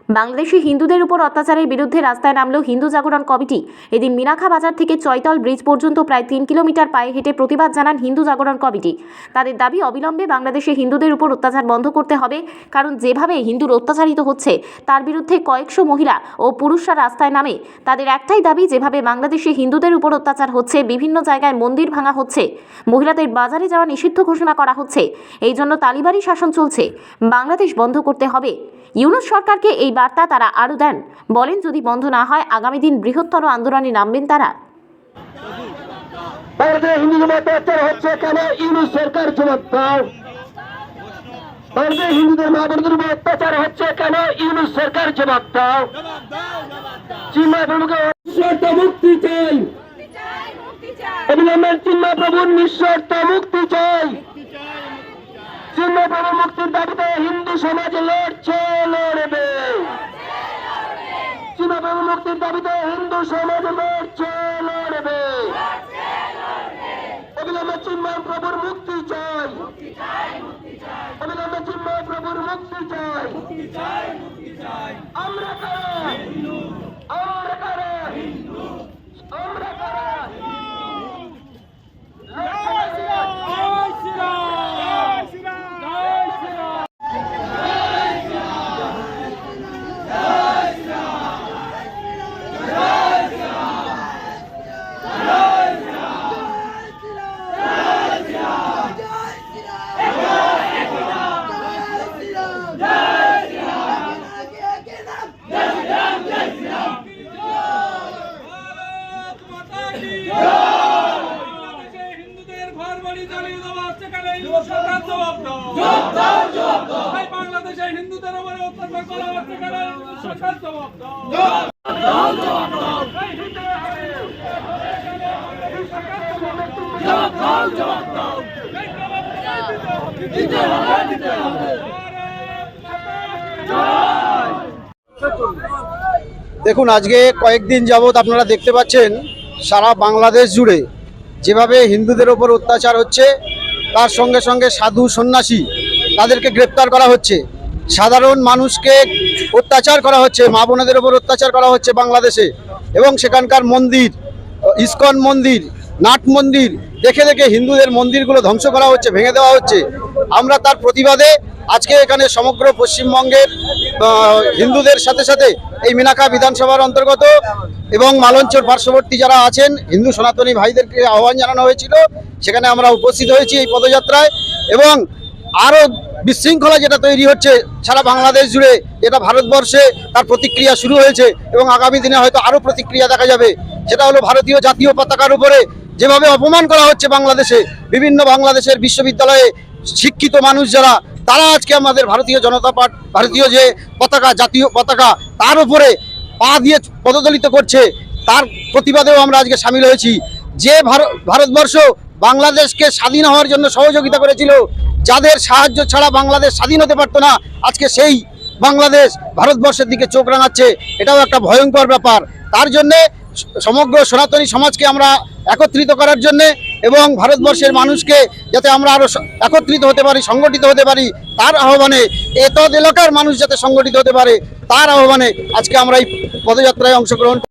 বাংলাদেশে হিন্দুদের উপর অত্যাচারের বিরুদ্ধে রাস্তায় নামল হিন্দু জাগরণ কমিটি। এদিন মিনাখা বাজার থেকে চৈতল ব্রিজ পর্যন্ত প্রায় 3 কিলোমিটার পায়ে হেঁটে প্রতিবাদ জানান হিন্দু জাগরণ কমিটি। তাদের দাবি, অবিলম্বে বাংলাদেশে হিন্দুদের উপর অত্যাচার বন্ধ করতে হবে, কারণ যেভাবে হিন্দুর অত্যাচারিত হচ্ছে তার বিরুদ্ধে কয়েকশো মহিলা ও পুরুষরা রাস্তায় নামে। তাদের একটাই দাবি, যেভাবে বাংলাদেশে হিন্দুদের উপর অত্যাচার হচ্ছে, বিভিন্ন জায়গায় মন্দির ভাঙা হচ্ছে, মহিলাদের বাজারে যাওয়া নিষিদ্ধ ঘোষণা করা হচ্ছে, এই জন্য তালিবানি শাসন চলছে, বাংলাদেশ বন্ধ করতে হবে। ইউনূস সরকারকে এই বার্তা তারা আরও দেন। বলেন, যদি বন্ধ না হয় আগামী দিন বৃহত্তর আন্দোলনে নামবেন তারা। হিন্দুদের অত্যাচার হচ্ছে কেন? ইউনূস সরকার জবাব দাও। হিন্দুদের মা বোনদের উপর অত্যাচার হচ্ছে কেন? ইউনূস সরকার জবাব দাও। নিঃশর্ত মুক্তি চাই, অবিলম্বে চিন্ময় প্রভুর নিঃশর্ত মুক্তি চাই। চিন্ময় প্রভুর মুক্তির দাবিতে হিন্দু সমাজ লড়ছে, লড়বে। চিন্ময় প্রভুর মুক্তির দাবিতে হিন্দু সমাজ লড়ছে, লড়বে। অবিলম্বে চিন্ময় প্রভুর মুক্তি চাই, অবিলম্বে চিন্ময় প্রভুর মুক্তি চাই। আমরা কারা? আমরা কারা? আমরা কারা? বাংলাদেশে হিন্দুদের উপর অত্যাচার করা হচ্ছে কেন? সরকার জবাব দাও। দেখুন, আজকে কয়েকদিন যাবৎ আপনারা দেখতে পাচ্ছেন সারা বাংলাদেশ জুড়ে যেভাবে হিন্দুদের ওপর অত্যাচার হচ্ছে, তার সঙ্গে সঙ্গে সাধু সন্ন্যাসী তাদেরকে গ্রেপ্তার করা হচ্ছে, সাধারণ মানুষকে অত্যাচার করা হচ্ছে, মা বোনেদের ওপর অত্যাচার করা হচ্ছে বাংলাদেশে। এবং সেখানকার মন্দির, ইস্কন মন্দির, নাট মন্দির দেখে দেখে হিন্দুদের মন্দিরগুলো ধ্বংস করা হচ্ছে, ভেঙে দেওয়া হচ্ছে। আমরা তার প্রতিবাদে আজকে এখানে সমগ্র পশ্চিমবঙ্গের হিন্দুদের সাথে সাথে এই মিনাখা বিধানসভার অন্তর্গত এবং মালঞ্চর পার্শ্ববর্তী যারা আছেন হিন্দু সনাতনী ভাইদেরকে আহ্বান জানানো হয়েছিল। সেখানে আমরা উপস্থিত হয়েছি এই পদযাত্রায়। এবং আরও বিশৃঙ্খলা যেটা তৈরি হচ্ছে সারা বাংলাদেশ জুড়ে, যেটা ভারতবর্ষে তার প্রতিক্রিয়া শুরু হয়েছে এবং আগামী দিনে হয়তো আরও প্রতিক্রিয়া দেখা যাবে। সেটা হলো ভারতীয় জাতীয় পতাকার উপরে যেভাবে অপমান করা হচ্ছে বাংলাদেশে, বিভিন্ন বাংলাদেশের বিশ্ববিদ্যালয়ে শিক্ষিত মানুষ যারা, তারা আজকে আমাদের ভারতীয় জনতা পার্টি, ভারতীয় যে পতাকা, জাতীয় পতাকা, তার উপরে পা দিয়ে পদদলিত করছে। তার প্রতিবাদেও আমরা আজকে সামিল হয়েছি। যে ভারতবর্ষ বাংলাদেশকে স্বাধীন হওয়ার জন্য সহযোগিতা করেছিল, যাদের সাহায্য ছাড়া বাংলাদেশ স্বাধীন হতে পারতো না, আজকে সেই বাংলাদেশ ভারতবর্ষের দিকে চোখ রাঙাচ্ছে। এটাও একটা ভয়ঙ্কর ব্যাপার। তার জন্যে সমগ্র সনাতনী সমাজকে আমরা একত্রিত করার জন্যে এবং ভারতবর্ষের মানুষকে যাতে আমরা আরও একত্রিত হতে পারি, সংগঠিত হতে পারি, তার আহ্বানে, এতদ এলাকার মানুষ যাতে সংগঠিত হতে পারে তার আহ্বানে আজকে আমরা এই পদযাত্রায় অংশগ্রহণ